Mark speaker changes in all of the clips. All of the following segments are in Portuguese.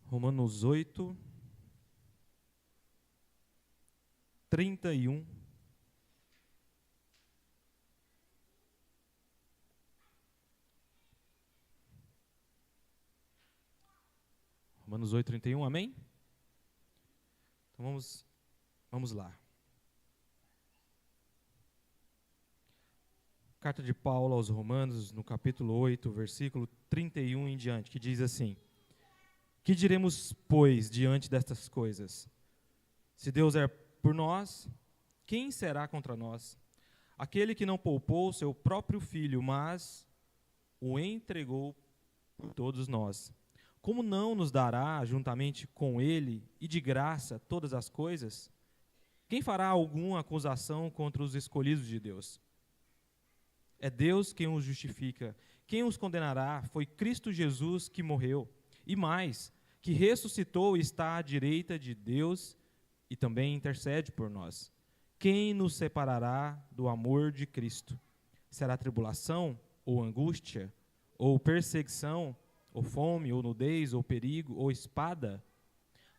Speaker 1: Romanos 8, 31. Romanos 8, 31, amém? Então vamos lá. Carta de Paulo aos Romanos, no capítulo 8, versículo 31 em diante, que diz assim: Que diremos, pois, diante destas coisas? Se Deus é por nós, quem será contra nós? Aquele que não poupou seu próprio filho, mas o entregou por todos nós, como não nos dará, juntamente com ele, e de graça, todas as coisas? Quem fará alguma acusação contra os escolhidos de Deus? É Deus quem os justifica. Quem os condenará? Foi Cristo Jesus que morreu, e mais, que ressuscitou e está à direita de Deus e também intercede por nós. Quem nos separará do amor de Cristo? Será tribulação, ou angústia, ou perseguição, ou fome, ou nudez, ou perigo, ou espada?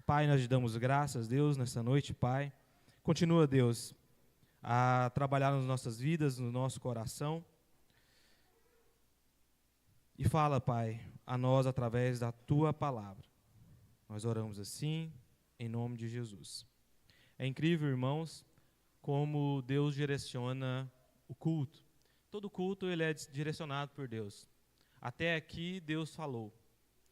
Speaker 1: Pai, nós te damos graças, Deus, nessa noite, Pai. Continua, Deus, a trabalhar nas nossas vidas, no nosso coração. E fala, Pai, a nós através da Tua palavra. Nós oramos assim, em nome de Jesus. É incrível, irmãos, como Deus direciona o culto. Todo culto ele é direcionado por Deus. Até aqui Deus falou,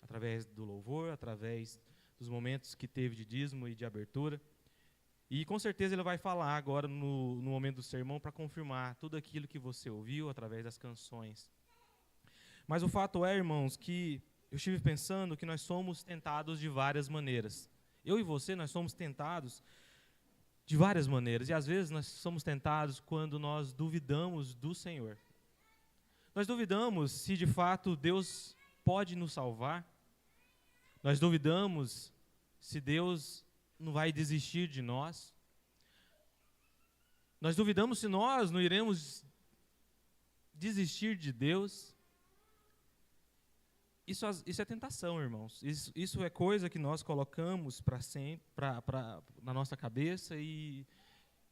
Speaker 1: através do louvor, através dos momentos que teve de dízimo e de abertura. E com certeza Ele vai falar agora no momento do sermão para confirmar tudo aquilo que você ouviu através das canções. Mas o fato é, irmãos, que eu estive pensando que nós somos tentados de várias maneiras. Eu e você, nós somos tentados de várias maneiras. E às vezes nós somos tentados quando nós duvidamos do Senhor. Nós duvidamos se de fato Deus pode nos salvar. Nós duvidamos se Deus não vai desistir de nós. Nós duvidamos se nós não iremos desistir de Deus. Isso é tentação, irmãos. Isso é coisa que nós colocamos para sempre, na nossa cabeça e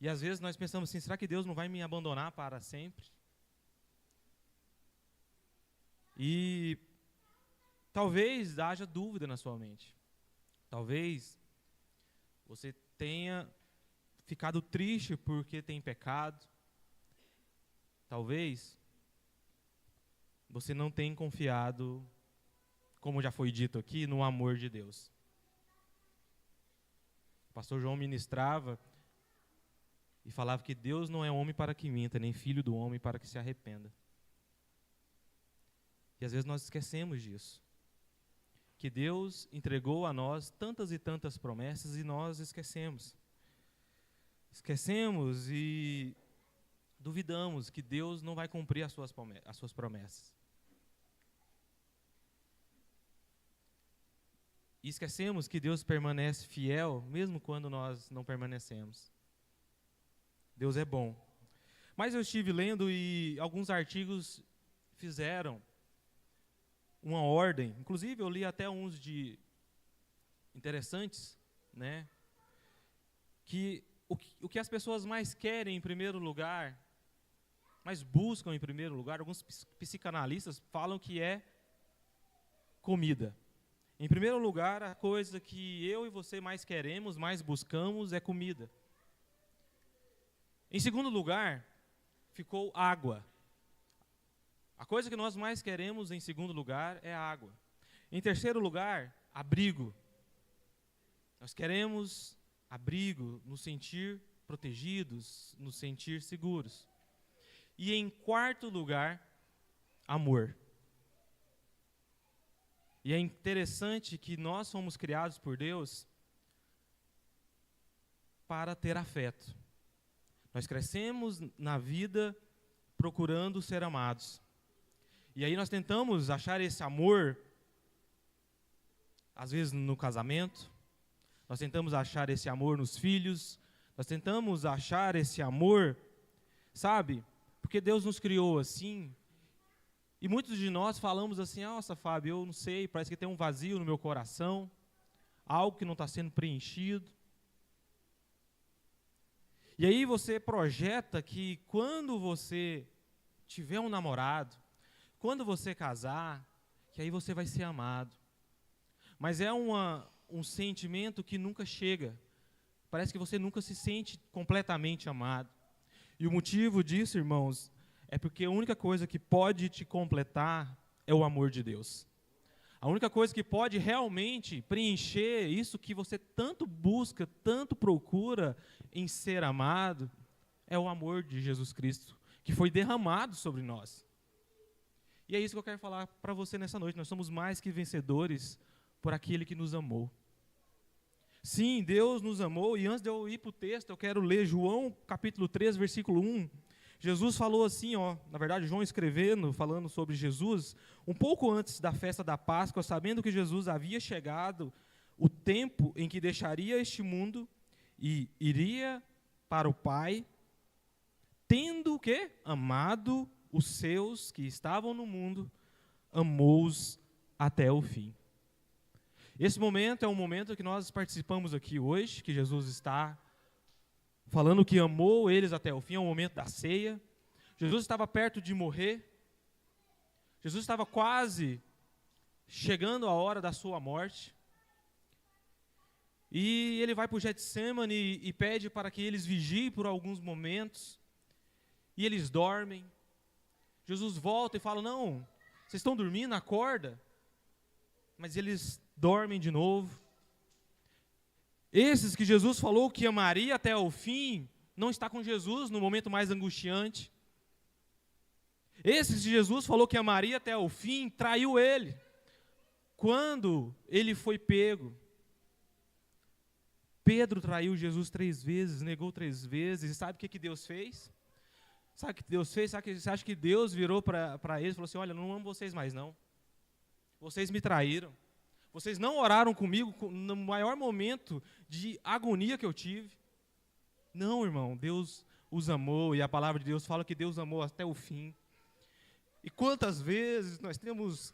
Speaker 1: às vezes nós pensamos assim, será que Deus não vai me abandonar para sempre? E talvez haja dúvida na sua mente. Talvez você tenha ficado triste porque tem pecado. Talvez você não tenha confiado, como já foi dito aqui, no amor de Deus. O pastor João ministrava e falava que Deus não é homem para que minta, nem filho do homem para que se arrependa. E às vezes nós esquecemos disso. Que Deus entregou a nós tantas e tantas promessas e nós esquecemos. Esquecemos e duvidamos que Deus não vai cumprir as suas promessas. E esquecemos que Deus permanece fiel mesmo quando nós não permanecemos. Deus é bom. Mas eu estive lendo e alguns artigos fizeram uma ordem, inclusive eu li até uns de interessantes, né? Que o que as pessoas mais querem em primeiro lugar, mais buscam em primeiro lugar, alguns psicanalistas falam que é comida. Em primeiro lugar, a coisa que eu e você mais queremos, mais buscamos é comida. Em segundo lugar, ficou água. A coisa que nós mais queremos em segundo lugar é água. Em terceiro lugar, abrigo. Nós queremos abrigo, nos sentir protegidos, nos sentir seguros. E em quarto lugar, amor. E é interessante que nós fomos criados por Deus para ter afeto. Nós crescemos na vida procurando ser amados. E aí nós tentamos achar esse amor, às vezes no casamento, nós tentamos achar esse amor nos filhos, nós tentamos achar esse amor, sabe? Porque Deus nos criou assim. E muitos de nós falamos assim, nossa, Fábio, eu não sei, parece que tem um vazio no meu coração. algo que não está sendo preenchido. E aí você projeta que quando você tiver um namorado, quando você casar, que aí você vai ser amado. Mas é um sentimento que nunca chega. Parece que você nunca se sente completamente amado. E o motivo disso, irmãos, é porque a única coisa que pode te completar é o amor de Deus. A única coisa que pode realmente preencher isso que você tanto busca, tanto procura em ser amado, é o amor de Jesus Cristo, que foi derramado sobre nós. E é isso que eu quero falar para você nessa noite. Nós somos mais que vencedores por aquele que nos amou. Sim, Deus nos amou, e antes de eu ir para o texto, eu quero ler João capítulo 3, versículo 1. Jesus falou assim, na verdade, João escrevendo, falando sobre Jesus, um pouco antes da festa da Páscoa, sabendo que Jesus havia chegado o tempo em que deixaria este mundo e iria para o Pai, tendo o quê? Amado os seus que estavam no mundo, amou-os até o fim. Esse momento é um momento que nós participamos aqui hoje, que Jesus está falando que amou eles até o fim, é o momento da ceia. Jesus estava perto de morrer. Jesus estava quase chegando a hora da sua morte. E ele vai para o Getsemane e pede para que eles vigiem por alguns momentos. E eles dormem. Jesus volta e fala, não, vocês estão dormindo, acorda. Mas eles dormem de novo. Esses que Jesus falou que amaria até o fim, não está com Jesus no momento mais angustiante. Esses que Jesus falou que amaria até o fim, traiu ele. Quando ele foi pego, Pedro traiu Jesus 3 vezes, negou 3 vezes, e sabe o que Deus fez? Sabe o que Deus fez? Você acha que Deus virou para eles e falou assim, olha, não amo vocês mais não. Vocês me traíram. Vocês não oraram comigo no maior momento de agonia que eu tive. Não, irmão, Deus os amou, e a palavra de Deus fala que Deus amou até o fim. E quantas vezes nós temos,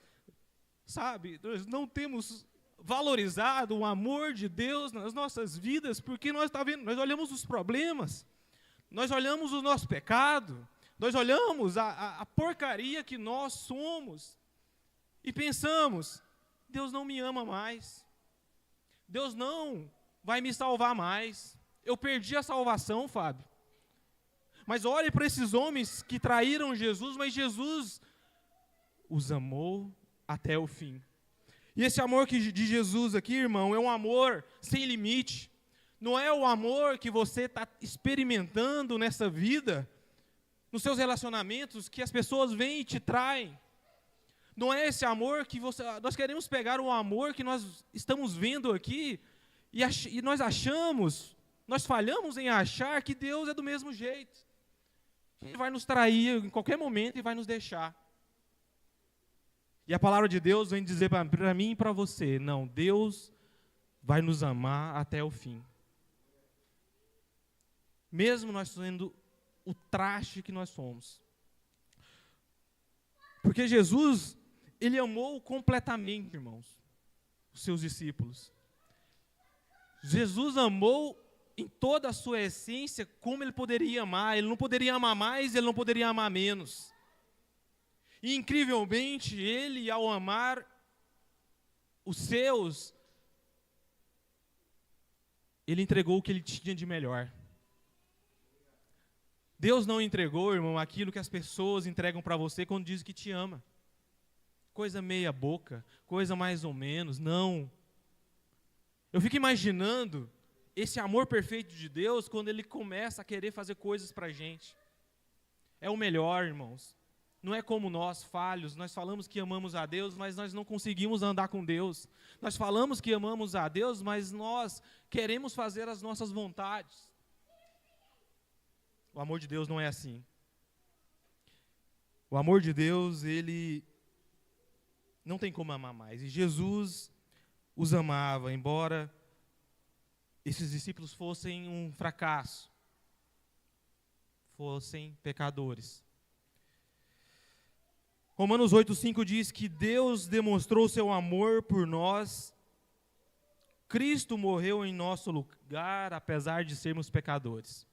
Speaker 1: nós não temos valorizado o amor de Deus nas nossas vidas, porque nós olhamos os problemas, nós olhamos o nosso pecado, nós olhamos a porcaria que nós somos, e pensamos, Deus não me ama mais, Deus não vai me salvar mais, eu perdi a salvação, Fábio. Mas olhe para esses homens que traíram Jesus, mas Jesus os amou até o fim. E esse amor de Jesus aqui, irmão, é um amor sem limite. Não é o amor que você está experimentando nessa vida, nos seus relacionamentos, que as pessoas vêm e te traem. Não é esse amor que nós queremos pegar o amor que nós estamos vendo aqui, e nós falhamos em achar que Deus é do mesmo jeito. Ele vai nos trair em qualquer momento e vai nos deixar. E a palavra de Deus vem dizer para mim e para você, não, Deus vai nos amar até o fim. Mesmo nós sendo o traste que nós somos. Porque Jesus, Ele amou completamente, irmãos, os seus discípulos. Jesus amou em toda a sua essência como Ele poderia amar. Ele não poderia amar mais, Ele não poderia amar menos. E incrivelmente, Ele, ao amar os seus, Ele entregou o que Ele tinha de melhor. Deus não entregou, irmão, aquilo que as pessoas entregam para você quando dizem que te ama. Coisa meia boca, coisa mais ou menos, não. Eu fico imaginando esse amor perfeito de Deus quando Ele começa a querer fazer coisas para a gente. É o melhor, irmãos. Não é como nós, falhos, nós falamos que amamos a Deus, mas nós não conseguimos andar com Deus. Nós falamos que amamos a Deus, mas nós queremos fazer as nossas vontades. O amor de Deus não é assim. O amor de Deus, Ele não tem como amar mais. E Jesus os amava, embora esses discípulos fossem um fracasso, fossem pecadores. Romanos 8,5 diz que Deus demonstrou seu amor por nós Cristo morreu em nosso lugar, apesar de sermos pecadores.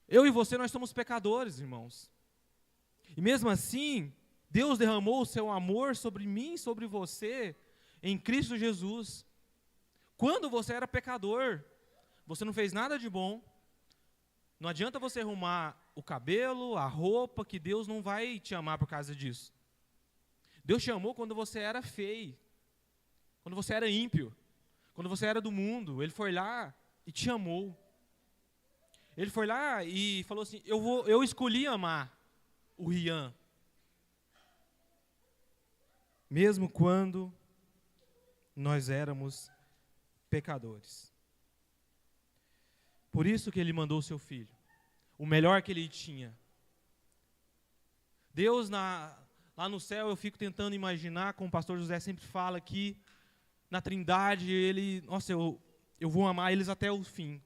Speaker 1: Eu e você, nós somos pecadores, irmãos. E mesmo assim, Deus derramou o seu amor sobre mim e sobre você em Cristo Jesus. Quando você era pecador, você não fez nada de bom. Não adianta você arrumar o cabelo, a roupa, que Deus não vai te amar por causa disso. Deus te amou quando você era feio, quando você era ímpio, quando você era do mundo. Ele foi lá e te amou. Ele foi lá e falou assim, eu escolhi amar o Rian. Mesmo quando nós éramos pecadores. Por isso que ele mandou o seu filho, o melhor que ele tinha. Deus, lá no céu, eu fico tentando imaginar, como o pastor José sempre fala aqui, na Trindade, eu vou amar eles até o fim.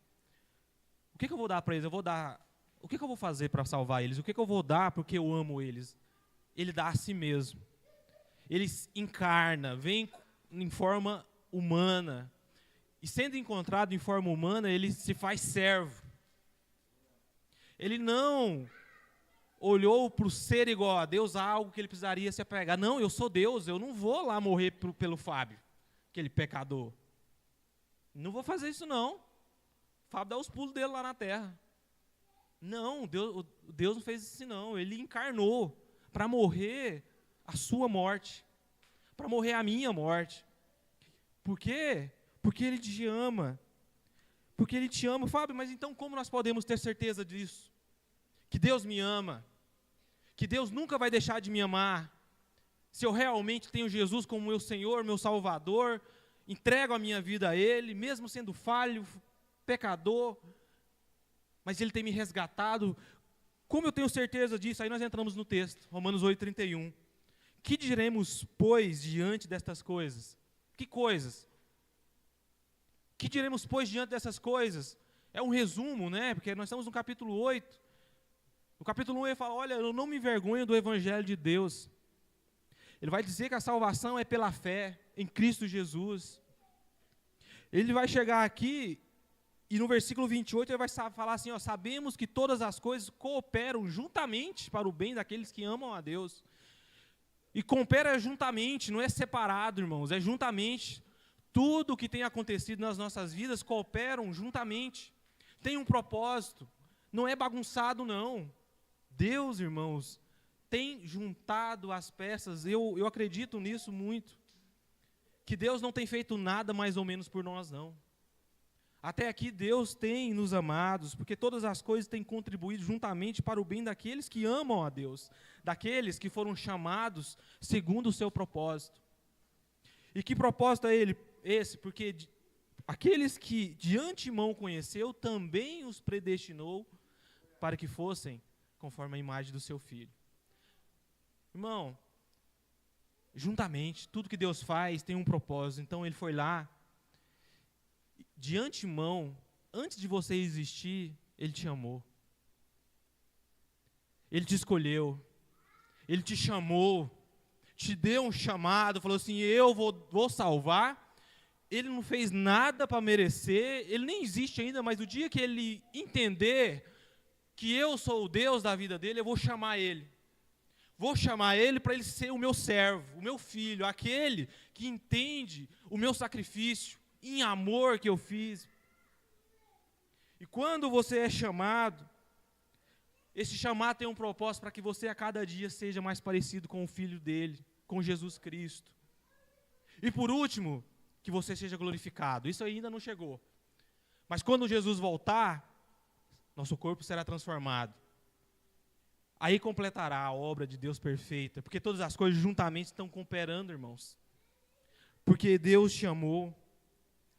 Speaker 1: O que eu vou dar para eles? O que eu vou fazer para salvar eles? O que eu vou dar porque eu amo eles? Ele dá a si mesmo. Ele encarna, vem em forma humana. E sendo encontrado em forma humana, ele se faz servo. Ele não olhou para o ser igual a Deus, algo que ele precisaria se apegar. Não, eu sou Deus, eu não vou lá morrer pelo Fábio, aquele pecador. Não vou fazer isso não. O Fábio dá os pulos dele lá na terra. Não, Deus não fez isso não. Ele encarnou para morrer a sua morte, para morrer a minha morte. Por quê? Porque Ele te ama. Porque Ele te ama. Fábio, mas então como nós podemos ter certeza disso? Que Deus me ama. Que Deus nunca vai deixar de me amar. Se eu realmente tenho Jesus como meu Senhor, meu Salvador, entrego a minha vida a Ele, mesmo sendo falho, pecador, mas Ele tem me resgatado. Como eu tenho certeza disso? Aí nós entramos no texto, Romanos 8:31. Que diremos, pois, diante destas coisas? Que coisas? Que diremos, pois, diante dessas coisas? É um resumo, né? Porque nós estamos no capítulo 8. No capítulo 1 ele fala, olha, eu não me envergonho do Evangelho de Deus. Ele vai dizer que a salvação é pela fé em Cristo Jesus. Ele vai chegar aqui e no versículo 28 ele vai falar assim, ó, sabemos que todas as coisas cooperam juntamente para o bem daqueles que amam a Deus. E coopera juntamente, não é separado, irmãos, é juntamente. Tudo o que tem acontecido nas nossas vidas cooperam juntamente. Tem um propósito, não é bagunçado não. Deus, irmãos, tem juntado as peças, eu acredito nisso muito. Que Deus não tem feito nada mais ou menos por nós não. Até aqui Deus tem nos amados, porque todas as coisas têm contribuído juntamente para o bem daqueles que amam a Deus, daqueles que foram chamados segundo o seu propósito. E que propósito é esse? Porque aqueles que de antemão conheceu, também os predestinou para que fossem conforme a imagem do seu Filho. Irmão, juntamente, tudo que Deus faz tem um propósito. Então Ele foi lá, de antemão, antes de você existir, Ele te amou. Ele te escolheu. Ele te chamou. Te deu um chamado, falou assim, eu vou salvar. Ele não fez nada para merecer. Ele nem existe ainda, mas no dia que ele entender que eu sou o Deus da vida dele, eu vou chamar ele. Vou chamar ele para ele ser o meu servo, o meu filho, aquele que entende o meu sacrifício em amor que eu fiz. E quando você é chamado, esse chamado tem um propósito para que você a cada dia seja mais parecido com o Filho dele, com Jesus Cristo. E por último, que você seja glorificado. Isso ainda não chegou. Mas quando Jesus voltar, nosso corpo será transformado. Aí completará a obra de Deus perfeita, porque todas as coisas juntamente estão cooperando, irmãos. Porque Deus te amou.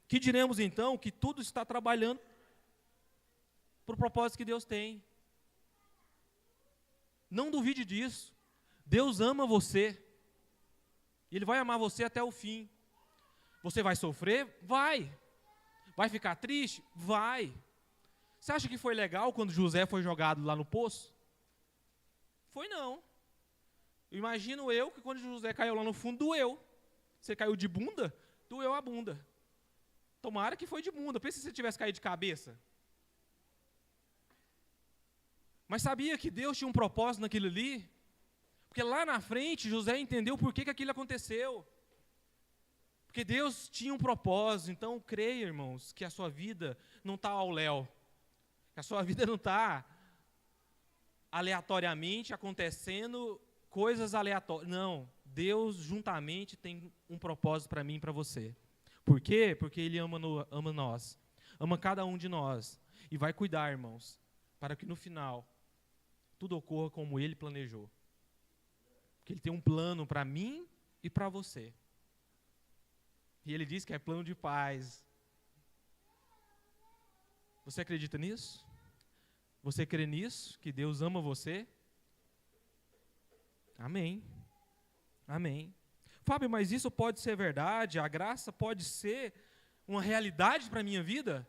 Speaker 1: Que diremos então? Que tudo está trabalhando para o propósito que Deus tem. Não duvide disso. Deus ama você. Ele vai amar você até o fim. Você vai sofrer? Vai. Vai ficar triste? Vai. Você acha que foi legal quando José foi jogado lá no poço? Foi não. Imagino eu que quando José caiu lá no fundo, doeu. Você caiu de bunda, doeu a bunda. Tomara que foi de bunda. Pensa se você tivesse caído de cabeça. Mas sabia que Deus tinha um propósito naquilo ali? Porque lá na frente, José entendeu por que aquilo aconteceu. Porque Deus tinha um propósito. Então, creia, irmãos, que a sua vida não está ao léu. Que a sua vida não está aleatoriamente acontecendo coisas aleatórias. Não, Deus juntamente tem um propósito para mim e para você. Por quê? Porque Ele ama nós. Ama cada um de nós. E vai cuidar, irmãos, para que no final tudo ocorra como Ele planejou. Porque Ele tem um plano para mim e para você. E Ele diz que é plano de paz. Você acredita nisso? Você crê nisso? Que Deus ama você? Amém. Amém. Fábio, mas isso pode ser verdade? A graça pode ser uma realidade para a minha vida?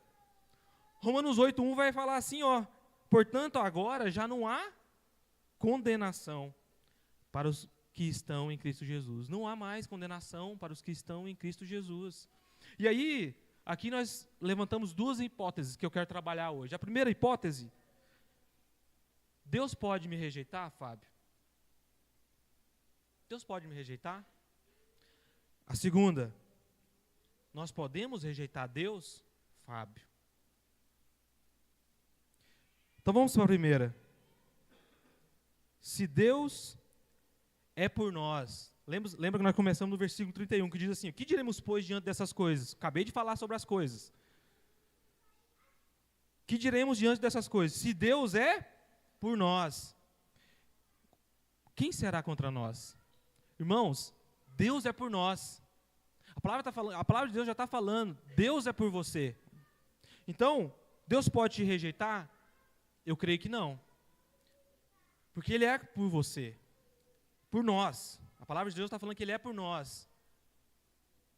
Speaker 1: Romanos 8:1 vai falar assim, ó. Portanto, agora já não há condenação para os que estão em Cristo Jesus. Não há mais condenação para os que estão em Cristo Jesus. E aí, aqui nós levantamos duas hipóteses que eu quero trabalhar hoje. A primeira hipótese, Deus pode me rejeitar, Fábio? Deus pode me rejeitar? A segunda, nós podemos rejeitar Deus, Fábio? Então vamos para a primeira. Se Deus é por nós, lembra que nós começamos no versículo 31, que diz assim, o que diremos, pois, diante dessas coisas? Acabei de falar sobre as coisas. O que diremos diante dessas coisas? Se Deus é por nós, quem será contra nós? Irmãos, Deus é por nós. A palavra de Deus já está falando, Deus é por você. Então, Deus pode te rejeitar? Eu creio que não. Porque Ele é por você. Por nós. A palavra de Deus está falando que Ele é por nós.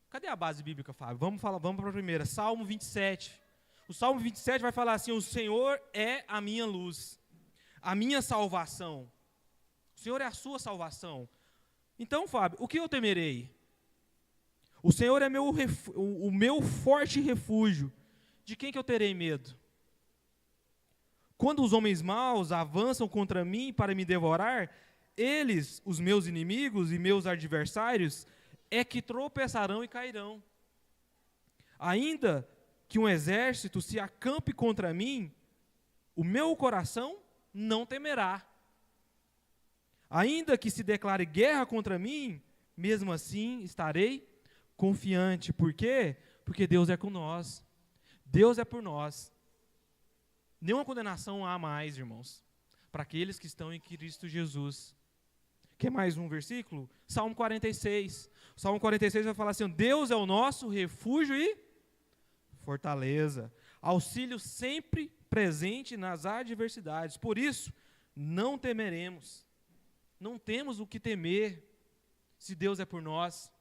Speaker 1: Cadê a base bíblica, Fábio? Vamos para a primeira. Salmo 27. O Salmo 27 vai falar assim, o Senhor é a minha luz, a minha salvação. O Senhor é a sua salvação. Então, Fábio, o que eu temerei? O Senhor é o meu forte refúgio. De quem que eu terei medo? Quando os homens maus avançam contra mim para me devorar, eles, os meus inimigos e meus adversários, é que tropeçarão e cairão. Ainda que um exército se acampe contra mim, o meu coração não temerá. Ainda que se declare guerra contra mim, mesmo assim estarei confiante. Por quê? Porque Deus é com nós. Deus é por nós. Nenhuma condenação há mais, irmãos, para aqueles que estão em Cristo Jesus. Quer mais um versículo? Salmo 46. Salmo 46 vai falar assim, Deus é o nosso refúgio e fortaleza, auxílio sempre presente nas adversidades. Por isso, não temeremos. Não temos o que temer se Deus é por nós.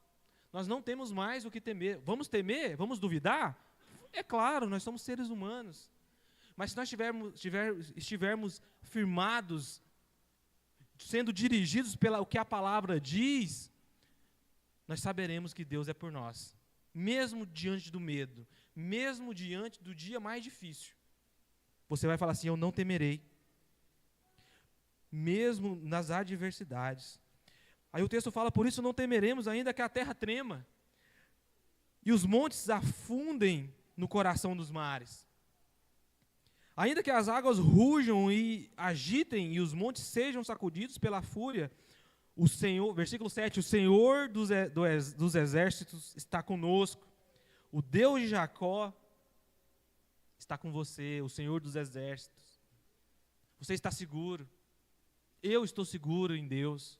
Speaker 1: Nós não temos mais o que temer. Vamos temer? Vamos duvidar? É claro, nós somos seres humanos. Mas se nós estivermos firmados, sendo dirigidos pelo que a palavra diz, nós saberemos que Deus é por nós. Mesmo diante do medo, mesmo diante do dia mais difícil. Você vai falar assim, eu não temerei. Mesmo nas adversidades. Aí o texto fala, por isso não temeremos ainda que a terra trema, e os montes afundem no coração dos mares. Ainda que as águas rujam e agitem, e os montes sejam sacudidos pela fúria, o Senhor, versículo 7, o Senhor dos exércitos está conosco, o Deus de Jacó está com você, o Senhor dos exércitos. Você está seguro. Eu estou seguro em Deus.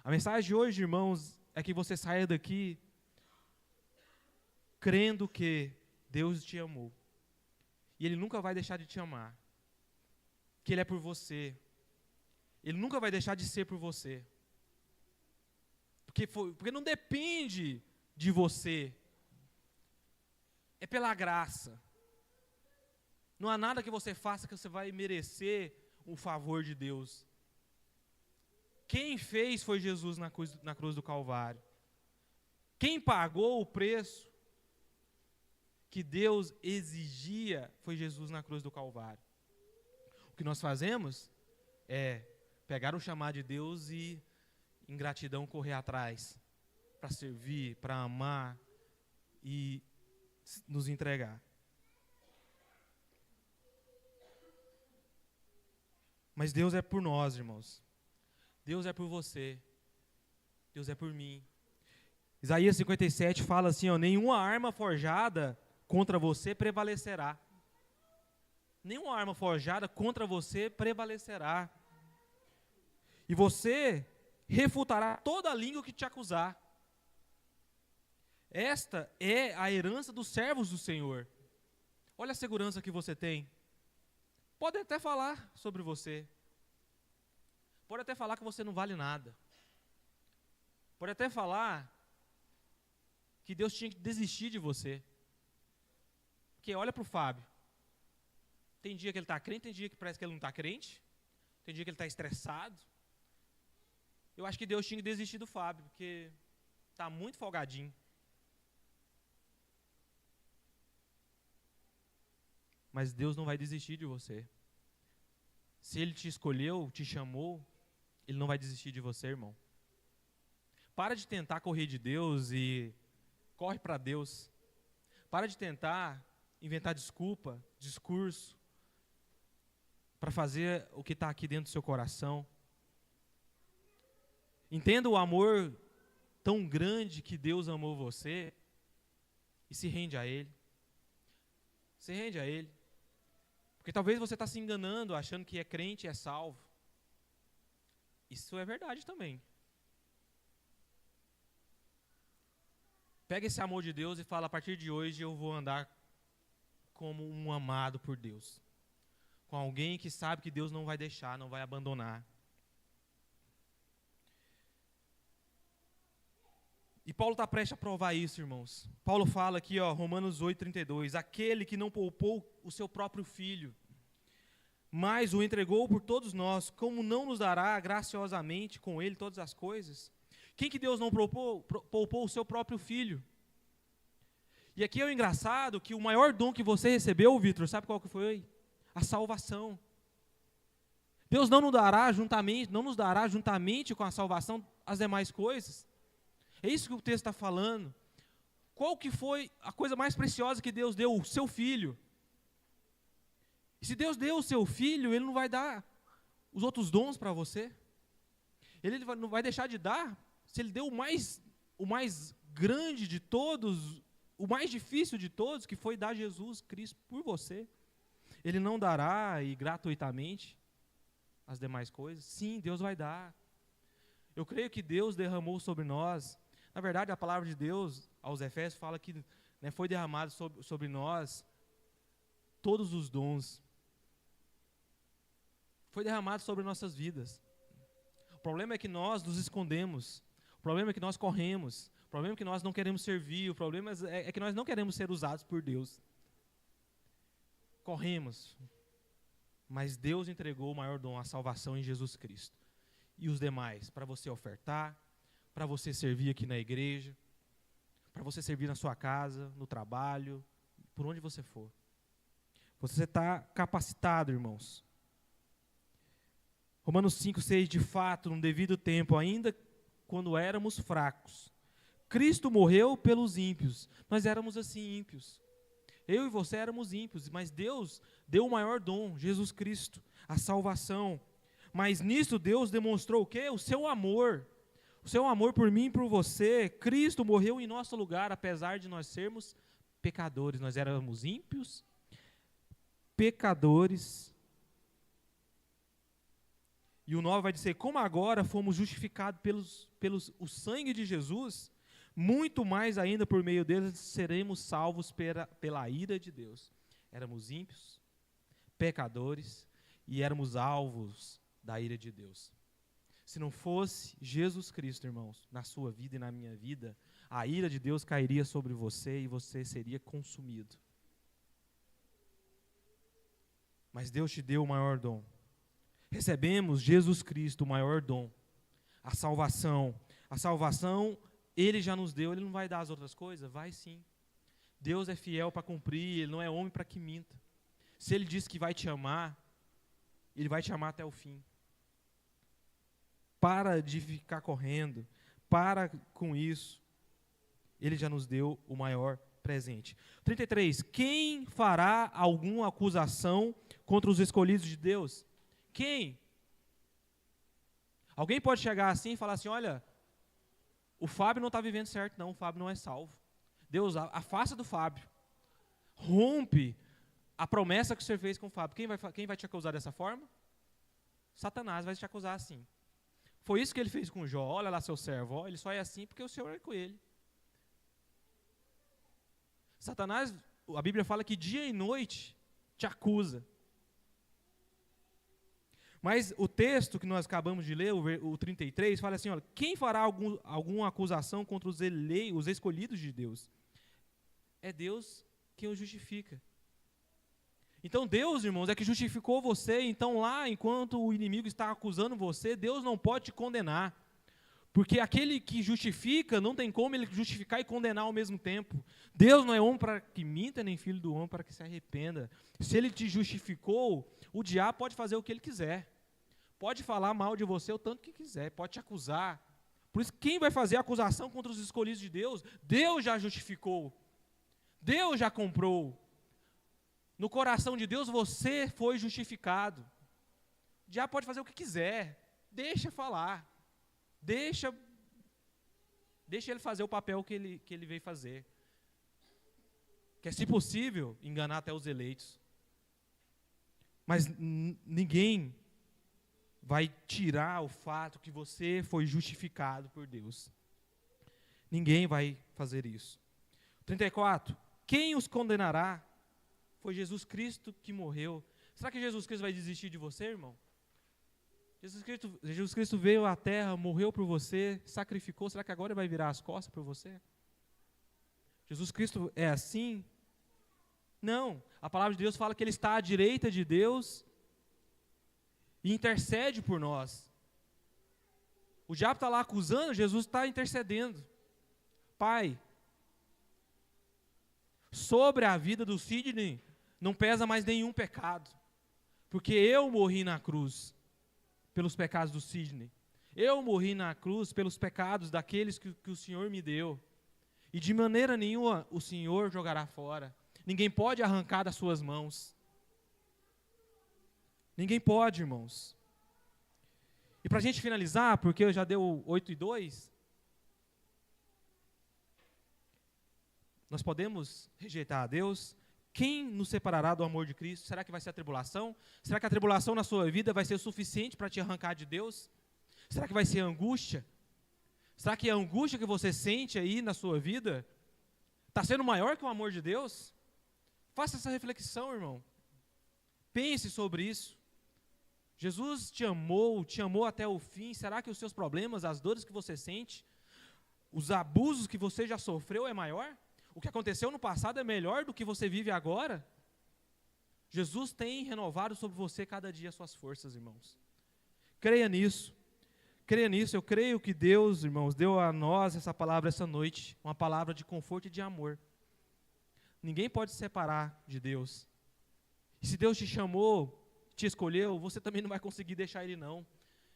Speaker 1: A mensagem de hoje, irmãos, é que você saia daqui crendo que Deus te amou. E Ele nunca vai deixar de te amar. Que Ele é por você. Ele nunca vai deixar de ser por você. Porque não depende de você. É pela graça. Não há nada que você faça que você vai merecer o favor de Deus. Quem fez foi Jesus na cruz do Calvário. Quem pagou o preço que Deus exigia foi Jesus na cruz do Calvário. O que nós fazemos é pegar o chamado de Deus e, em gratidão, correr atrás para servir, para amar e nos entregar. Mas Deus é por nós, irmãos. Deus é por você. Deus é por mim. Isaías 57 fala assim, ó, nenhuma arma forjada contra você prevalecerá. Nenhuma arma forjada contra você prevalecerá. E você refutará toda a língua que te acusar. Esta é a herança dos servos do Senhor. Olha a segurança que você tem. Pode até falar sobre você. Pode até falar que você não vale nada. Pode até falar que Deus tinha que desistir de você. Porque olha para o Fábio. Tem dia que ele está crente, tem dia que parece que ele não está crente. Tem dia que ele está estressado. Eu acho que Deus tinha que desistir do Fábio, porque está muito folgadinho. Mas Deus não vai desistir de você. Se Ele te escolheu, te chamou, Ele não vai desistir de você, irmão. Para de tentar correr de Deus e corre para Deus. Para de tentar inventar desculpa, discurso, para fazer o que está aqui dentro do seu coração. Entenda o amor tão grande que Deus amou você e se rende a Ele. Se rende a Ele. Porque talvez você está se enganando, achando que é crente e é salvo. Isso é verdade também. Pega esse amor de Deus e fala, a partir de hoje eu vou andar como um amado por Deus. Com alguém que sabe que Deus não vai deixar, não vai abandonar. E Paulo está prestes a provar isso, irmãos. Paulo fala aqui, ó, Romanos 8:32, aquele que não poupou o seu próprio filho, mas o entregou por todos nós, como não nos dará graciosamente com ele todas as coisas? Quem que Deus não poupou o seu próprio filho? E aqui é o engraçado que o maior dom que você recebeu, Vitor, sabe qual que foi? A salvação. Deus não nos dará juntamente com a salvação as demais coisas. É isso que o texto está falando. Qual que foi a coisa mais preciosa que Deus deu? O seu filho. E se Deus deu o seu filho, Ele não vai dar os outros dons para você. Ele não vai deixar de dar. Se Ele deu o mais grande de todos, o mais difícil de todos, que foi dar Jesus Cristo por você. Ele não dará e gratuitamente as demais coisas? Sim, Deus vai dar. Eu creio que Deus derramou sobre nós. Na verdade, a palavra de Deus, aos Efésios, fala que, né, foi derramado sobre nós todos os dons. Foi derramado sobre nossas vidas. O problema é que nós nos escondemos. O problema é que nós corremos. O problema é que nós não queremos servir. O problema é que nós não queremos ser usados por Deus. Corremos. Mas Deus entregou o maior dom, a salvação em Jesus Cristo. E os demais, para você ofertar, para você servir aqui na igreja, para você servir na sua casa, no trabalho, por onde você for. Você está capacitado, irmãos. Romanos 5:6, de fato, no devido tempo, ainda quando éramos fracos, Cristo morreu pelos ímpios. Nós éramos assim ímpios. Eu e você éramos ímpios, mas Deus deu o maior dom, Jesus Cristo, a salvação. Mas nisso Deus demonstrou o quê? O seu amor. O seu amor por mim e por você. Cristo morreu em nosso lugar, apesar de nós sermos pecadores. Nós éramos ímpios, pecadores. E o 9 vai dizer, como agora fomos justificados o sangue de Jesus, muito mais ainda por meio deles seremos salvos pela ira de Deus. Éramos ímpios, pecadores e éramos alvos da ira de Deus. Se não fosse Jesus Cristo, irmãos, na sua vida e na minha vida, a ira de Deus cairia sobre você e você seria consumido. Mas Deus te deu o maior dom. Recebemos Jesus Cristo, o maior dom. A salvação. A salvação, Ele já nos deu, Ele não vai dar as outras coisas? Vai sim. Deus é fiel para cumprir, Ele não é homem para que minta. Se Ele diz que vai te amar, Ele vai te amar até o fim. Para de ficar correndo, para com isso. Ele já nos deu o maior presente. 33. Quem fará alguma acusação contra os escolhidos de Deus? Quem? Alguém pode chegar assim e falar assim, olha, o Fábio não está vivendo certo não, o Fábio não é salvo. Deus, afasta do Fábio. Rompe a promessa que o Senhor fez com o Fábio. Quem vai te acusar dessa forma? Satanás vai te acusar assim. Foi isso que ele fez com Jó. Olha lá seu servo, ó, ele só é assim porque o Senhor é com ele. Satanás, a Bíblia fala que dia e noite te acusa. Mas o texto que nós acabamos de ler, o 33, fala assim, olha, quem fará alguma acusação contra os escolhidos de Deus? É Deus quem os justifica. Então Deus, irmãos, é que justificou você, então lá, enquanto o inimigo está acusando você, Deus não pode te condenar. Porque aquele que justifica, não tem como ele justificar e condenar ao mesmo tempo. Deus não é homem para que minta, nem filho do homem para que se arrependa. Se ele te justificou, o diabo pode fazer o que ele quiser. Pode falar mal de você o tanto que quiser, pode te acusar. Por isso, quem vai fazer a acusação contra os escolhidos de Deus? Deus já justificou. Deus já comprou. No coração de Deus, você foi justificado. O diabo pode fazer o que quiser. Deixa falar. Deixa ele fazer o papel que ele veio fazer. Que é, se possível, enganar até os eleitos. Mas ninguém vai tirar o fato que você foi justificado por Deus. Ninguém vai fazer isso. 34. Quem os condenará? Foi Jesus Cristo que morreu. Será que Jesus Cristo vai desistir de você, irmão? Jesus Cristo veio à terra, morreu por você, sacrificou. Será que agora ele vai virar as costas por você? Jesus Cristo é assim? Não. A palavra de Deus fala que Ele está à direita de Deus e intercede por nós. O diabo está lá acusando, Jesus está intercedendo. Pai, sobre a vida do Sidney não pesa mais nenhum pecado, porque eu morri na cruz pelos pecados do Sidney. Eu morri na cruz pelos pecados daqueles que o Senhor me deu. E de maneira nenhuma o Senhor jogará fora. Ninguém pode arrancar das suas mãos. Ninguém pode, irmãos. E para a gente finalizar, porque eu já deu 8:02, nós podemos rejeitar a Deus. Quem nos separará do amor de Cristo? Será que vai ser a tribulação? Será que a tribulação na sua vida vai ser o suficiente para te arrancar de Deus? Será que vai ser a angústia? Será que a angústia que você sente aí na sua vida está sendo maior que o amor de Deus? Faça essa reflexão, irmão. Pense sobre isso. Jesus te amou até o fim. Será que os seus problemas, as dores que você sente, os abusos que você já sofreu é maior? O que aconteceu no passado é melhor do que você vive agora? Jesus tem renovado sobre você cada dia as suas forças, irmãos. Creia nisso. Creia nisso. Eu creio que Deus, irmãos, deu a nós essa palavra essa noite. Uma palavra de conforto e de amor. Ninguém pode se separar de Deus. E se Deus te chamou, te escolheu, você também não vai conseguir deixar Ele não.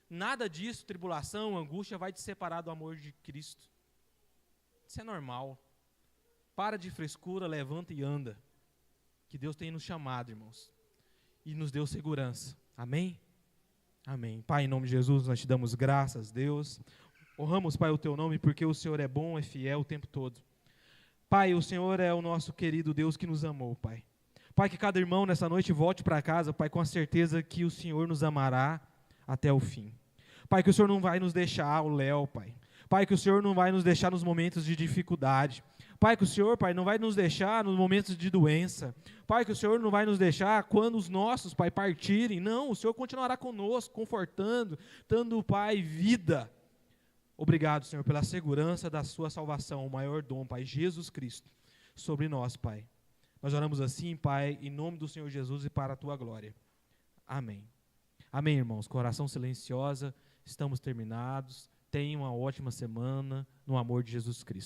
Speaker 1: Nada disso, tribulação, angústia, vai te separar do amor de Cristo. Isso é normal. Para de frescura, levanta e anda. Que Deus tem nos chamado, irmãos. E nos deu segurança. Amém? Amém. Pai, em nome de Jesus, nós te damos graças, Deus. Honramos, Pai, o teu nome, porque o Senhor é bom, é fiel o tempo todo. Pai, o Senhor é o nosso querido Deus que nos amou, Pai. Pai, que cada irmão nessa noite volte para casa, Pai, com a certeza que o Senhor nos amará até o fim. Pai, que o Senhor não vai nos deixar ao léu, Pai. Pai, que o Senhor não vai nos deixar nos momentos de dificuldade. Pai, que o Senhor, Pai, não vai nos deixar nos momentos de doença. Pai, que o Senhor não vai nos deixar quando os nossos, Pai, partirem. Não, o Senhor continuará conosco, confortando, dando, Pai, vida. Obrigado, Senhor, pela segurança da sua salvação, o maior dom, Pai, Jesus Cristo, sobre nós, Pai. Nós oramos assim, Pai, em nome do Senhor Jesus e para a tua glória. Amém. Amém, irmãos. Com oração silenciosa, estamos terminados. Tenha uma ótima semana no amor de Jesus Cristo.